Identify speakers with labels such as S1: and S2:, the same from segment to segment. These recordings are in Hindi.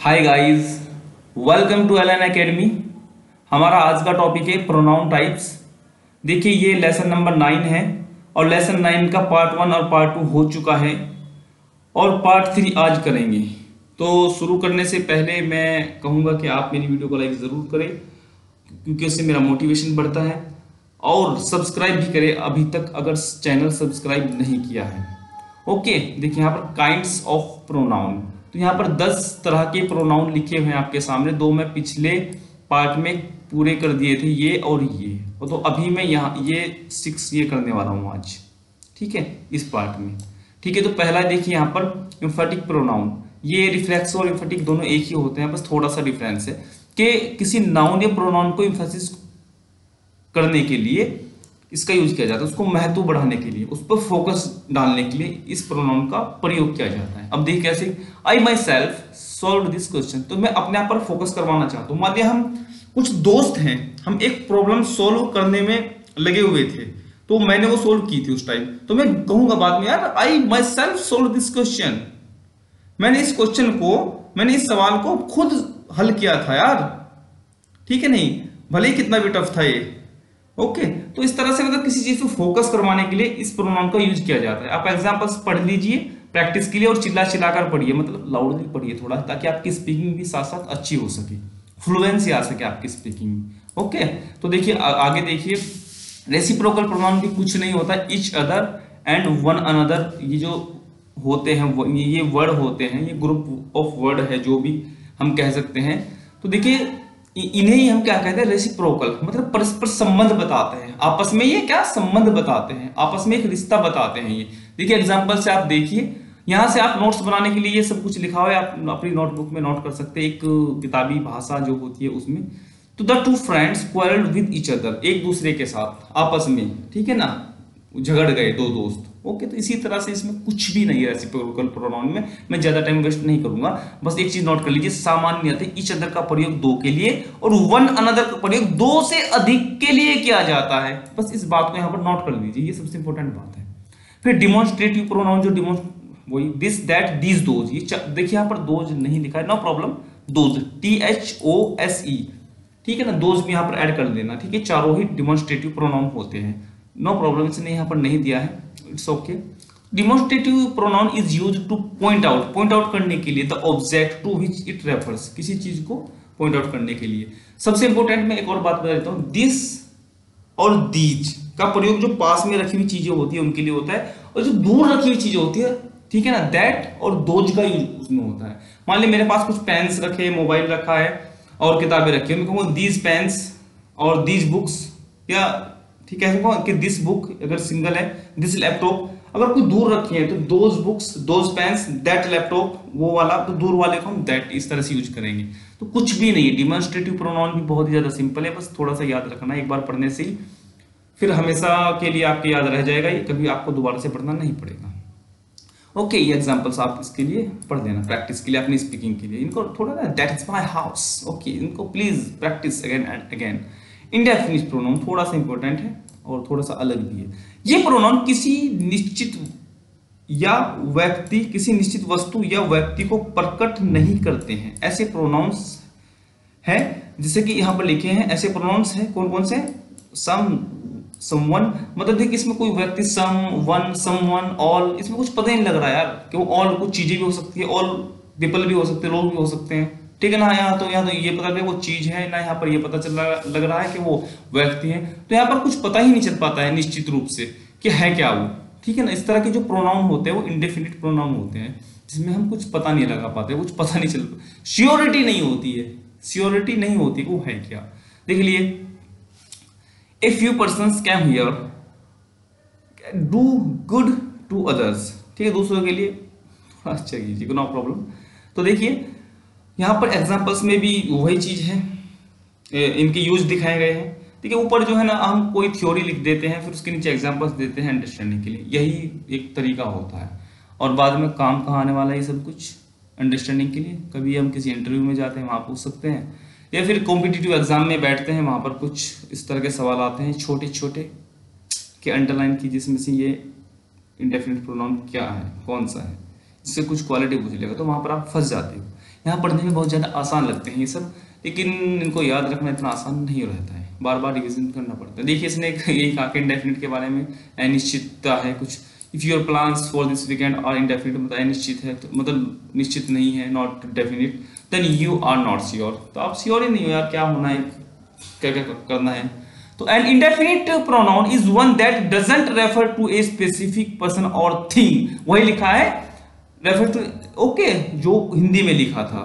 S1: Hi guys, welcome to L N academy. हमारा आज का टॉपिक है प्रोनाउन टाइप्स। देखिए ये लेसन नंबर 9 है और लेसन 9 का पार्ट 1 और पार्ट 2 हो चुका है और पार्ट 3 आज करेंगे। तो शुरू करने से पहले मैं कहूँगा कि आप मेरी वीडियो को लाइक ज़रूर करें क्योंकि उससे मेरा मोटिवेशन बढ़ता है और सब्सक्राइब भी करें अभी तक अगर चैनल सब्सक्राइब नहीं किया है। ओके, देखिए यहाँ पर काइंड्स ऑफ प्रोनाउन, तो यहाँ पर 10 तरह के प्रोनाउन लिखे हुए हैं आपके सामने। दो मैं पिछले पार्ट में पूरे कर दिए थे, ये और ये, तो अभी मैं यहाँ ये 6 ये करने वाला हूँ आज, ठीक है, इस पार्ट में। ठीक है, तो पहला देखिए यहाँ पर एम्फेटिक प्रोनाउन। ये रिफ्लेक्स और एम्फेटिक दोनों एक ही होते हैं, बस थोड़ा सा डिफरेंस है कि किसी नाउन या प्रोनाउन को एम्फेसिस करने के लिए इसका यूज किया जाता है, उसको महत्व बढ़ाने के लिए, उस पर फोकस डालने के लिए इस प्रोनाउन का प्रयोग किया जाता है। अब देखिए कैसे, I myself solve this question, तो मैं अपने आप पर फोकस करवाना चाहता हूँ। मान लिया हम कुछ दोस्त हैं, हम एक प्रॉब्लम सॉल्व करने में लगे हुए थे, तो मैंने वो सोल्व की थी उस टाइम, तो मैं कहूंगा बाद में, यार I myself solve this question, मैंने इस क्वेश्चन को, मैंने इस सवाल को खुद हल किया था यार, ठीक है नहीं, भले ही कितना भी टफ था ये। ओके, तो इस तरह से मतलब किसी चीज को फोकस करवाने के लिए इस प्रोनाउन का यूज किया जाता है। आप एग्जांपल्स पढ़ लीजिए प्रैक्टिस के लिए और चिल्ला चिल्लाकर पढ़िए, मतलब लाउडली पढ़िए थोड़ा, ताकि आपकी स्पीकिंग भी साथ साथ अच्छी हो सके, फ्लुएंसी आ सके आपकी स्पीकिंग में। ओके, तो देखिए आगे देखिए, रेसिप्रोकल प्रोनाउन भी कुछ नहीं होता, each other and one another, ये जो होते हैं ये वर्ड होते हैं, ये ग्रुप ऑफ वर्ड है जो भी हम कह सकते हैं। तो देखिए इन्हें ही हम क्या कहते हैं, रेसिप्रोकल, मतलब परस्पर संबंध बताते हैं, आपस में ये क्या संबंध बताते हैं, आपस में एक रिश्ता बताते हैं ये। देखिए एग्जांपल से आप देखिए, यहां से आप नोट्स बनाने के लिए ये सब कुछ लिखा हुआ है, आप अपनी नोटबुक में नोट कर सकते हैं, एक किताबी भाषा जो होती है उसमें। तो the two friends quarrelled with each other, एक दूसरे के साथ आपस में, ठीक है ना, झगड़ गए दो दोस्त। ओके, तो इसी तरह से इसमें कुछ भी नहीं है रेसिप्रोकल प्रोनाउन में, मैं ज्यादा टाइम वेस्ट नहीं करूंगा। बस एक चीज नोट कर लीजिए, सामान्यतः ईच अदर का प्रयोग दो के लिए और वन अनदर का प्रयोग दो से अधिक के लिए किया जाता है। बस इस बात को यहां पर नोट कर लीजिए, ये सबसे इंपॉर्टेंट बात है। फिर डिमॉन्स्ट्रेटिव प्रोनाउन, जो वही दिस दैट दीज दोज, ये देखिए यहां पर दोज नहीं लिखा है, नो प्रॉब्लम, दोज THOSE, ठीक है ना, दोज भी यहां पर ऐड कर देना, ठीक है, चारों ही डिमॉन्स्ट्रेटिव प्रोनाउन होते हैं, नो प्रॉब्लम, इसने यहां पर नहीं दिया है, it's okay. Demonstrative pronoun is used to point out करने के लिए the object to which it refers, किसी चीज को पॉइंट आउट करने के लिए। सबसे इंपॉर्टेंट मैं एक और बात बता देता हूं, दिस और दीज का प्रयोग जो पास में रखी हुई चीजें होती है उनके लिए होता है, और जो दूर रखी हुई चीजें होती है, ठीक है ना, दैट और दोज का यूज उसमें होता है। मान लीजिए मेरे पास कुछ पेन्स रखे, मोबाइल रखा है और किताबें रखी है, मैं कहूँगा दीज पेन्स और दीज बुक्स, या ठीक है कि दिस बुक अगर सिंगल है, दिस लैपटॉप अगर कोई दूर रखी है तो those books, those pens, that laptop, वो वाला, तो दूर वाले को हम दैट इस तरह से यूज करेंगे। तो कुछ भी नहीं है, डिमॉन्स्ट्रेटिव प्रोनाउन भी बहुत ही ज्यादा सिंपल है, बस थोड़ा सा याद रखना, एक बार पढ़ने से ही फिर हमेशा के लिए आपके याद रह जाएगा, ये कभी आपको दोबारा से पढ़ना नहीं पड़ेगा। ओके, ये एग्जांपल्स आप इसके लिए पढ़ लेना प्रैक्टिस के लिए, अपनी स्पीकिंग के लिए, इनको थोड़ा ना, that is my house, okay, इनको please practice again and again. Indefinite pronoun थोड़ा सा इंपॉर्टेंट है और थोड़ा सा अलग भी है। ये प्रोनाउन किसी निश्चित किसी निश्चित वस्तु या व्यक्ति को प्रकट नहीं करते हैं, ऐसे प्रोनाउंस हैं, जैसे कि यहां पर लिखे हैं, ऐसे प्रोनाउंस हैं, कौन कौन से, सम, समवन, मतलब देखिए इसमें कोई व्यक्ति, सम वन, समवन, ऑल, इसमें कुछ पता ही नहीं लग रहा है यार कि वो ऑल कुछ चीजें भी हो सकती है, ऑल पीपल भी हो सकते हैं, लोग भी हो सकते हैं, ठीक है ना। यहाँ तो ये पता लगे वो चीज है ना, यहाँ पर ये पता लग रहा है कि वो व्यक्ति है, तो यहाँ पर कुछ पता ही नहीं चल पाता है निश्चित रूप से कि है क्या वो, ठीक है ना। इस तरह के जो प्रोनाउन होते हैं वो इंडेफिनिट प्रोनाउन होते हैं, जिसमें हम कुछ पता नहीं लगा पाते, कुछ पता नहीं चल, श्योरिटी नहीं होती है, श्योरिटी नहीं होती वो है क्या। देख लिए, a few persons came here do good to others, ठीक है, दूसरों के लिए थोड़ा अच्छा कीजिए, नो प्रॉब्लम। तो देखिए यहाँ पर एग्जांपल्स में भी वही चीज है, इनके यूज दिखाए गए हैं, ठीक है। ऊपर जो है ना हम कोई थ्योरी लिख देते हैं, फिर उसके नीचे एग्जांपल्स देते हैं अंडरस्टैंडिंग के लिए, यही एक तरीका होता है, और बाद में काम कहाँ आने वाला है ये सब कुछ अंडरस्टैंडिंग के लिए। कभी हम किसी इंटरव्यू में जाते हैं, वहाँ पूछ सकते हैं, या फिर कॉम्पिटिटिव एग्जाम में बैठते हैं, वहाँ पर कुछ इस तरह के सवाल आते हैं छोटे छोटे कि अंडरलाइन की, जिसमें से ये इंडेफिनिट प्रोनाउन क्या है, कौन सा है, इससे कुछ क्वालिटी पूछ लेगा, तो वहाँ पर आप फंस जाते हो। यहाँ पढ़ने में बहुत ज़्यादा आसान लगते हैं ये सब, लेकिन इनको याद रखना इतना आसान नहीं रहता है, बार बार रिविजन करना पड़ता है। देखिए इसने यही कहा कि इंडेफिनिट के बारे में, अनिश्चितता है कुछ। If your plans for this weekend are indefinite, मतलब अनिश्चित है तो मतलब निश्चित नहीं है, not definite, then you are not sure, तो आप श्योर ही नहीं हो यार क्या होना है, क्या क्या करना है। तो an indefinite pronoun is one that doesn't refer to a specific person और थिंग, वही लिखा है रेफर टू, ओके, जो हिंदी में लिखा था।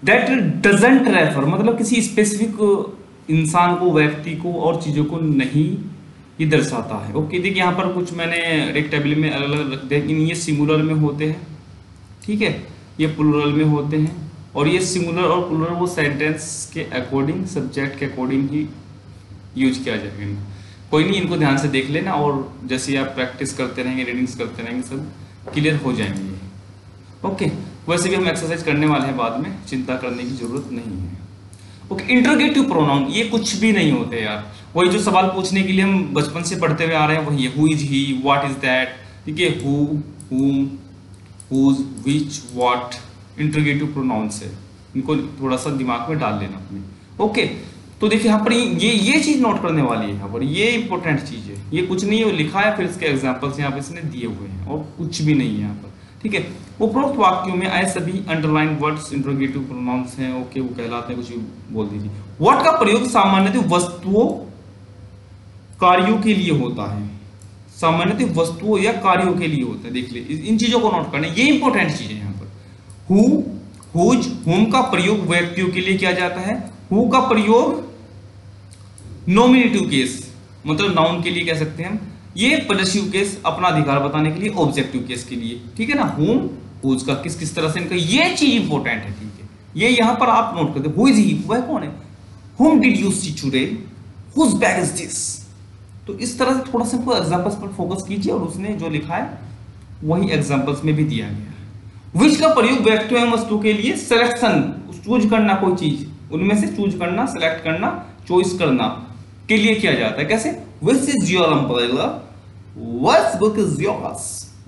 S1: दैट डजंट रेफर मतलब किसी स्पेसिफिक इंसान को, व्यक्ति को और चीजों को नहीं ये दर्शाता है। ओके, देखिए यहाँ पर कुछ मैंने रेक्टेबल में अलग अलग रख दिया, ये सिंगुलर में होते हैं, ठीक है, ये प्लूरल में होते हैं, और ये सिंगुलर और प्लूरल वो सेंटेंस के अकॉर्डिंग, सब्जेक्ट के अकॉर्डिंग ही यूज किया जाएगा। कोई नहीं, इनको ध्यान से देख लेना और जैसे आप प्रैक्टिस करते रहेंगे, रीडिंग्स करते रहेंगे, सब क्लियर हो जाएंगे। ओके, वैसे भी हम एक्सरसाइज करने वाले हैं बाद में, चिंता करने की जरूरत नहीं है। ओके, इंटरोगेटिव प्रोनाउन ये कुछ भी नहीं होते यार, वही जो सवाल पूछने के लिए हम बचपन से पढ़ते हुए आ रहे हैं वही है, who is he, what is that, ठीक है, who, whom, whose, which, what, interrogative pronouns है, इनको थोड़ा सा दिमाग में डाल लेना अपने। ओके, तो देखिए यहाँ पर ये चीज नोट करने वाली है, यहाँ पर ये इंपॉर्टेंट चीज है, ये कुछ नहीं है, लिखा है, फिर इसके एग्जांपल्स यहाँ पे इसने दिए हुए हैं और कुछ भी नहीं है यहाँ पर, ठीक है। उपरोक्त वाक्यों में आए सभी अंडरलाइन वर्ड्स इंटरोगेटिव प्रोनाउंस हैं, ओके, वो कहलाते हैं, कुछ भी बोल दीजिए। व्हाट का प्रयोग सामान्यतः वस्तुओं, कार्यों के लिए होता है, सामान्यतः वस्तुओं या कार्यों के लिए होता है, देख ले, इन चीजों को नोट करना, ये इंपॉर्टेंट चीज है यहाँ पर। हु, हुज, हुम का प्रयोग व्यक्तियों के लिए किया जाता है, हु का प्रयोग नॉमिनेटिव केस मतलब नाउन के लिए कह सकते हैं हम, ये पॉसेसिव केस अपना अधिकार बताने के लिए, ऑब्जेक्टिव केस के लिए, ठीक है ना, हुम, हुज का किस किस तरह से इनका, ये चीज इंपॉर्टेंट है, ठीक है, ये यहां पर आप नोट करते, हु इज ही, वह कौन है, whom did you see today, whose bag is this, तो इस तरह से थोड़ा सा एग्जांपल्स पर फोकस कीजिए और उसने जो लिखा है वही एग्जांपल्स में भी दिया गया है। विच का प्रयोग व्यक्ति एवं वस्तु के लिए सिलेक्शन, चूज करना, कोई चीज उनमें से चूज करना, सेलेक्ट करना, चॉइस करना के लिए किया जाता है, कैसे, which is your umbrella, what book is yours,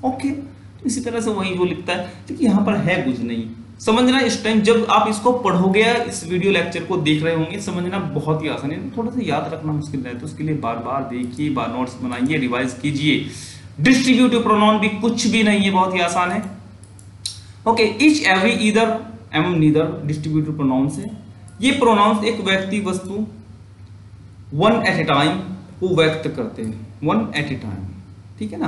S1: okay, तो इसी तरह से वही वो लिखता है, क्योंकि यहाँ पर है कुछ नहीं, समझना इस टाइम जब आप इसको पढ़ोगे, इस वीडियो लेक्चर को देख रहे होंगे, समझना बहुत ही आसान है, थोड़ा सा याद रखना मुश्किल है, तो उसके लिए बार बार देखिए, बार नोट्स बनाइए, रिवाइज कीजिए। डिस्ट्रीब्यूटिव प्रोनाउन भी कुछ भी नहीं है, बहुत ही आसान है। ओके, ईच, एवरी, ईदर एवं नीदर डिस्ट्रीब्यूटिव प्रोनाउंस है, ये प्रोनाउंस एक व्यक्ति, वस्तु, वन एट ए टाइम को व्यक्त करते हैं, वन एट ए टाइम, ठीक है ना,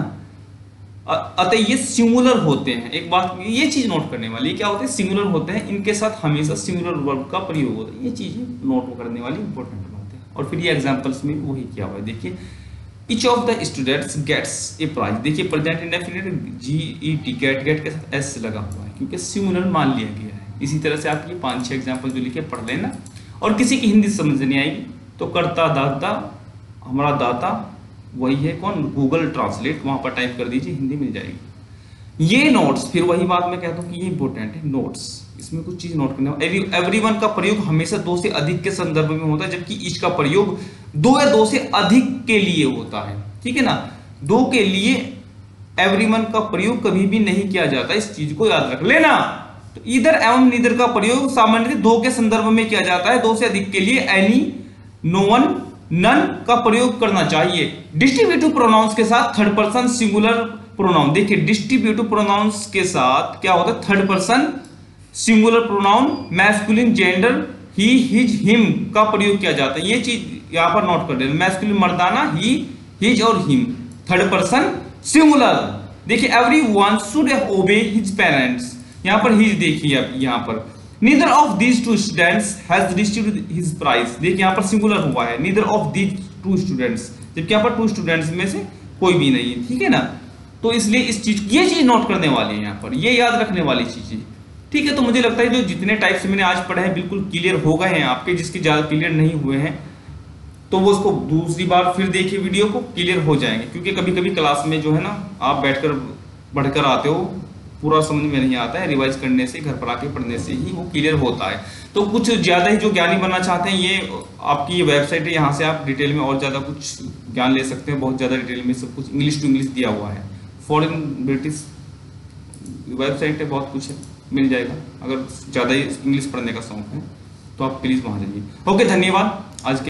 S1: अतः ये सिंगुलर होते हैं। एक बात ये चीज नोट करने वाली, क्या होते हैं, सिंगुलर होते हैं, इनके साथ हमेशा सिंगुलर वर्ब का प्रयोग होता है, ये चीज नोट करने वाली इंपॉर्टेंट बात है। और फिर ये एग्जांपल्स में वही किया हुआ है, देखिए, each of the students gets a prize, देखिए present indefinite GET, get, get के साथ S लगा हुआ है क्योंकि सिंगुलर मान लिया गया है। इसी तरह से आप ये 5-6 एग्जाम्पल जो लिखे पढ़ लेना, और किसी की हिंदी समझ नहीं आएगी तो करता दाता, हमारा दाता वही है कौन, गूगल ट्रांसलेट, वहां पर टाइप कर दीजिए, हिंदी मिल जाएगी। ये नोट्स, फिर वही बात मैं कहता हूँ कि ये इंपॉर्टेंट है, नोट्स, इसमें कुछ चीज नोट करना। एवरीवन का प्रयोग हमेशा 2 से अधिक के संदर्भ में होता है, जबकि ईच का प्रयोग 2 या 2 से अधिक के लिए होता है, ठीक है ना, 2 के लिए एवरीवन का प्रयोग कभी भी नहीं किया जाता, इस चीज को याद रख लेना। तो ईदर एवं नीदर का प्रयोग सामान्यतः 2 के संदर्भ में किया जाता है, 2 से अधिक के लिए एनी, नो वन, नन का प्रयोग करना चाहिए। डिस्ट्रीब्यूटिव प्रोनाउंस के साथ थर्ड पर्सन सिंगुलर प्रोनाउन, देखिए डिस्ट्रीब्यूटिव प्रोनाउंस के साथ क्या होता है, third person singular pronoun, masculine gender, he, his, him का प्रयोग किया जाता है, ये चीज यहां पर नोट कर देना, मैस्कुलिन मर्दाना, ही, हिज और हिम, थर्ड पर्सन सिंगुलर। देखिए एवरीवन शुड ओबे हिज पेरेंट्स, यहां पर हिज देखिए, अब यहां पर neither of these two students has received his prize, देखिए यहां पर सिंगुलर हुआ है, neither of these two students, जबकि यहां पर 2 स्टूडेंट्स में से कोई भी नहीं है, ठीक है ना, तो इसलिए इस चीज, ये चीज नोट करने वाली है, यहां पर ये याद रखने वाली चीज है, ठीक है। तो मुझे लगता है जो जितने टाइप्स मैंने आज पढ़े हैं बिल्कुल क्लियर हो गए हैं आपके, जिसके ज्यादा क्लियर नहीं हुए हैं तो वो उसको दूसरी बार फिर देखिए, वीडियो को क्लियर हो जाएंगे, क्योंकि कभी कभी क्लास में जो है ना आप बैठकर पढ़कर आते हो, पूरा समझ में नहीं आता है, रिवाइज करने से, घर पर आके पढ़ने से ही वो क्लियर होता है। तो कुछ ज्यादा ही जो ज्ञानी बनना चाहते हैं, ये आपकी ये वेबसाइट है, यहाँ से आप डिटेल में और ज्यादा कुछ ज्ञान ले सकते हैं, बहुत ज्यादा डिटेल में सब कुछ इंग्लिश टू इंग्लिश दिया हुआ है, फॉरेन ब्रिटिश वेबसाइट है, बहुत कुछ है। मिल जाएगा। अगर ज़्यादा ही इंग्लिश पढ़ने का शौक है तो आप प्लीज़ वहाँ जाइए। ओके, धन्यवाद आज के